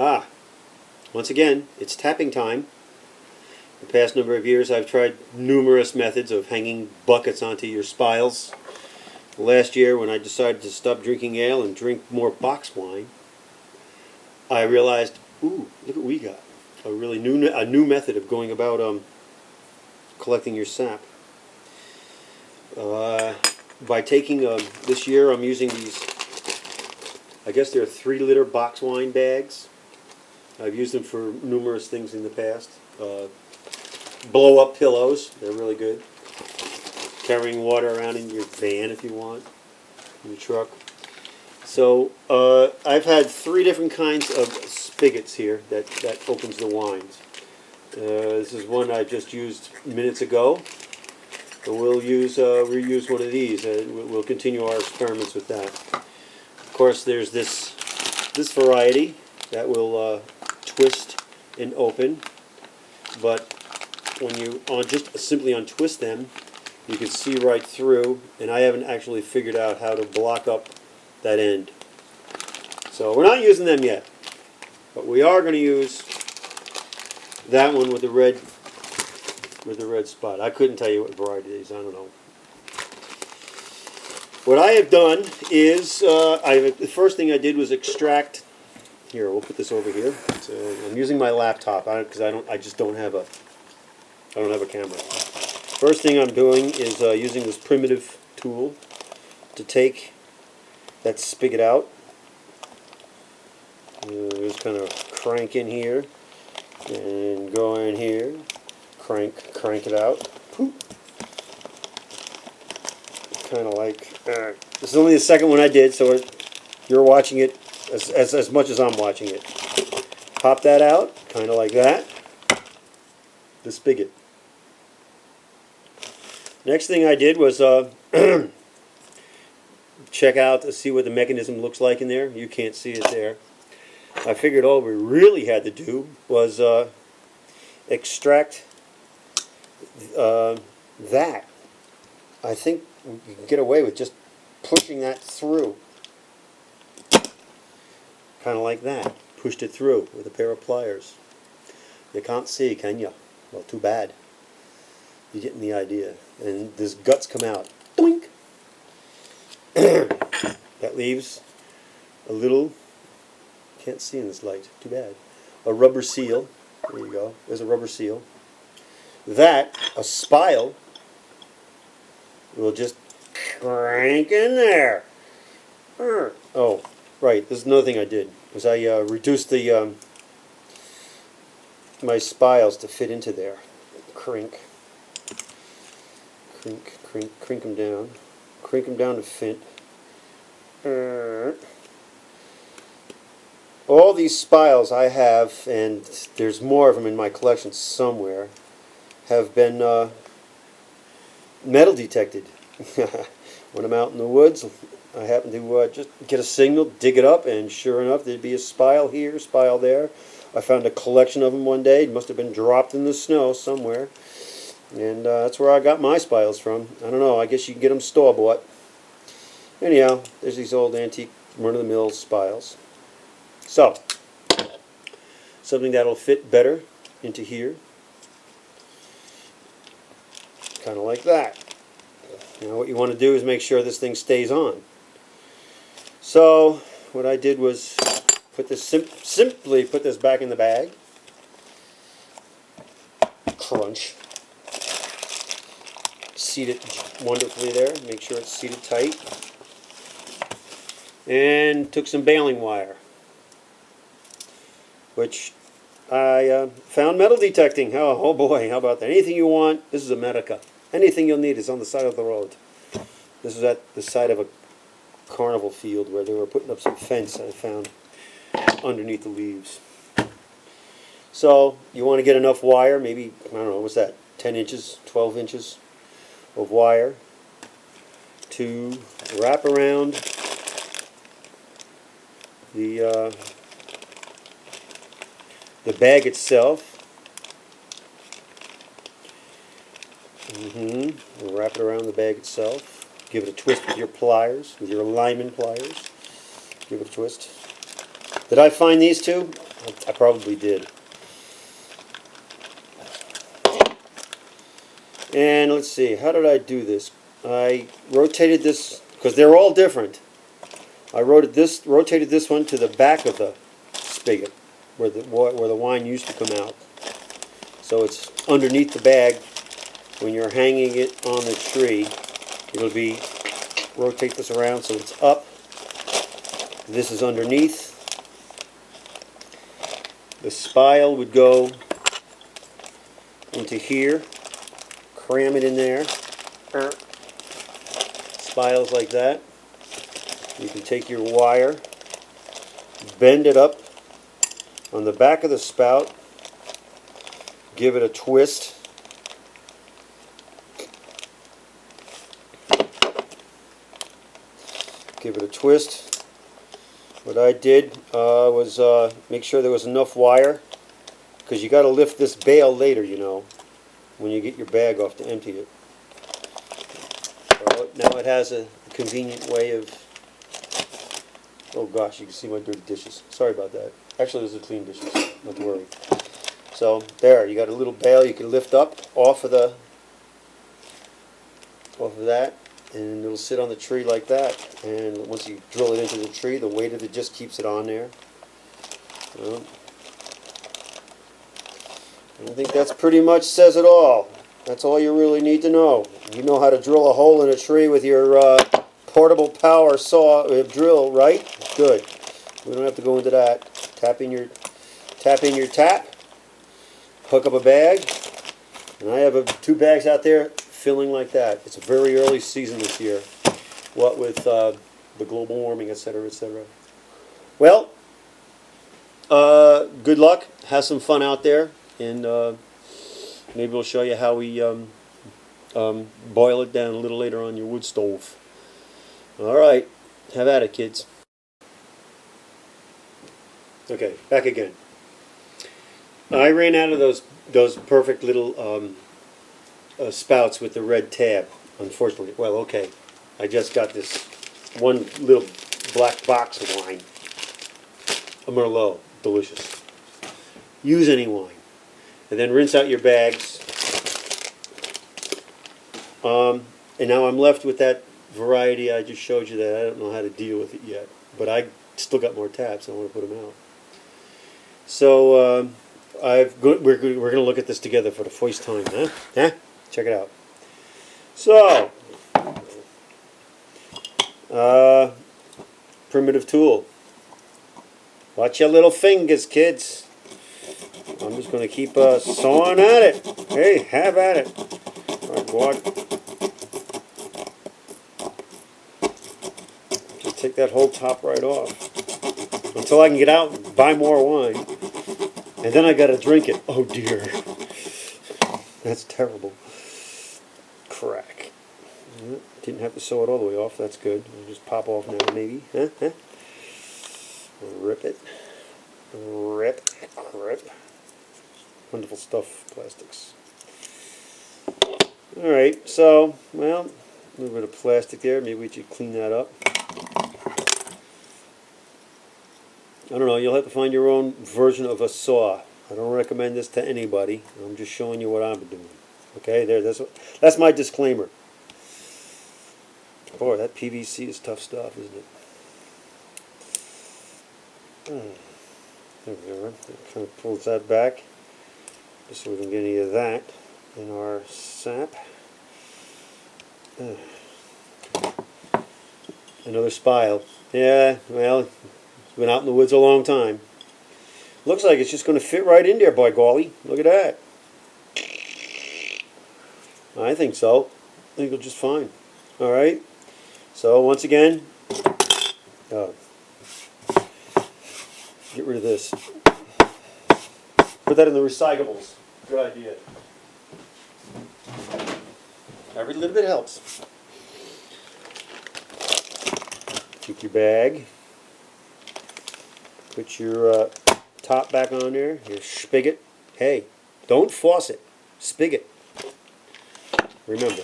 Ah, once again, it's tapping time. The past number of years I've tried numerous methods of hanging buckets onto your spiles. Last year when I decided to stop drinking ale and drink more box wine, I realized, ooh, look what we got. A really new method of going about collecting your sap. By taking, this year I'm using these, I guess they're 3-liter box wine bags. I've used them for numerous things in the past. Blow-up pillows, they're really good. Carrying water around in your van if you want, in your truck. So I've had 3 different kinds of spigots here that opens the wines. This is one I just used minutes ago. So we'll reuse one of these. We'll continue our experiments with that. Of course, there's this variety that will twist and open, but when you just simply untwist them, you can see right through, and I haven't actually figured out how to block up that end. So we're not using them yet, but we are going to use that one with the red spot. I couldn't tell you what variety it is. I don't know. What I have done is the first thing I did was extract. Here, we'll put this over here. So I'm using my laptop because I just don't have a camera. First thing I'm doing is using this primitive tool to take that spigot out. Just kind of crank in here and go in here. Crank it out. Kind of like this is only the second one I did, so you're watching it as much as I'm watching it. Pop that out, kind of like that. The spigot. Next thing I did was check out to see what the mechanism looks like in there. You can't see it there. I figured all we really had to do was extract that. I think you can get away with just pushing that through. Kind of like that. Pushed it through with a pair of pliers. You can't see, can you? Well, too bad. You're getting the idea. And these guts come out. Doink! That leaves a little, can't see in this light, too bad, a rubber seal. There you go. There's a rubber seal. That, a spile, will just crank in there. Oh, right. This is another thing I did. Was I reduced the my spiles to fit into there. Crink them down. Crink them down to fit. All these spiles I have, and there's more of them in my collection somewhere, have been metal detected. When I'm out in the woods, I happen to just get a signal, dig it up, and sure enough, there'd be a spile here, spile there. I found a collection of them one day. It must have been dropped in the snow somewhere. And that's where I got my spiles from. I don't know, I guess you can get them store-bought. Anyhow, there's these old antique run-of-the-mill spiles. So, something that'll fit better into here. Kind of like that. Now what you want to do is make sure this thing stays on. So, what I did was put this simply put this back in the bag. Crunch. Seat it wonderfully there. Make sure it's seated tight. And took some baling wire, which I found metal detecting. Oh boy, how about that? Anything you want, this is America. Anything you'll need is on the side of the road. This is at the side of a carnival field where they were putting up some fence I found underneath the leaves. So you want to get enough wire, maybe, I don't know, what's that, 10 inches, 12 inches of wire to wrap around the bag itself. Wrap it around the bag itself. Give it a twist with your pliers, with your Lyman pliers. Give it a twist. Did I find these two? I probably did. And let's see, how did I do this? I rotated this, because they're all different. I rotated this one to the back of the spigot, where the wine used to come out. So it's underneath the bag. When you're hanging it on the tree, it'll be, rotate this around so it's up. This is underneath. The spile would go into here. Cram it in there. Spiles like that. You can take your wire, bend it up on the back of the spout, give it a twist. Give it a twist. What I did was make sure there was enough wire, because you got to lift this bail later, you know, when you get your bag off to empty it. So now it has a convenient way of, oh gosh, you can see my dirty dishes. Sorry about that. Actually, those are clean dishes, not to worry. So there, you got a little bail you can lift up off of that, and it'll sit on the tree like that. And once you drill it into the tree, the weight of it just keeps it on there. I think that's pretty much says it all. That's all you really need to know. You know how to drill a hole in a tree with your portable power saw drill, right? Good. We don't have to go into that. Tap in your tap. Hook up a bag. And I have 2 bags out there filling like that. It's a very early season this year. What with the global warming, etc., etc. Well, good luck. Have some fun out there. And maybe we'll show you how we boil it down a little later on your wood stove. All right, have at it, kids. Okay, back again. I ran out of those perfect little spouts with the red tab, unfortunately. Well, okay, I just got this one little black box of wine, a Merlot, delicious. Use any wine. And then rinse out your bags. And now I'm left with that variety I just showed you that I don't know how to deal with it yet. But I still got more taps. I want to put them out. So we're going to look at this together for the first time, huh? Huh? Check it out. So, primitive tool. Watch your little fingers, kids. I'm just going to keep sawing at it. Hey, have at it. All right, go on. Just take that whole top right off. Until I can get out and buy more wine. And then I got to drink it. Oh dear. That's terrible. Crack. Didn't have to sew it all the way off. That's good. I'll just pop off now, maybe. Huh? Huh? Rip it. Rip. Rip. Wonderful stuff, plastics. Alright, so, well, a little bit of plastic there. Maybe we should clean that up. I don't know, you'll have to find your own version of a saw. I don't recommend this to anybody. I'm just showing you what I've been doing. Okay, there, that's my disclaimer. Boy, that PVC is tough stuff, isn't it? There we go. It kind of pulls that back. Just so we can get any of that in our sap. Another spile. Yeah, well, it's been out in the woods a long time. Looks like it's just going to fit right in there, by golly. Look at that. I think so. I think it'll just fine. Alright. So, once again, get rid of this. Put that in the recyclables. Good idea. Every little bit helps. Take your bag. Put your top back on there. Your spigot. Hey, don't faucet. Spigot. Remember.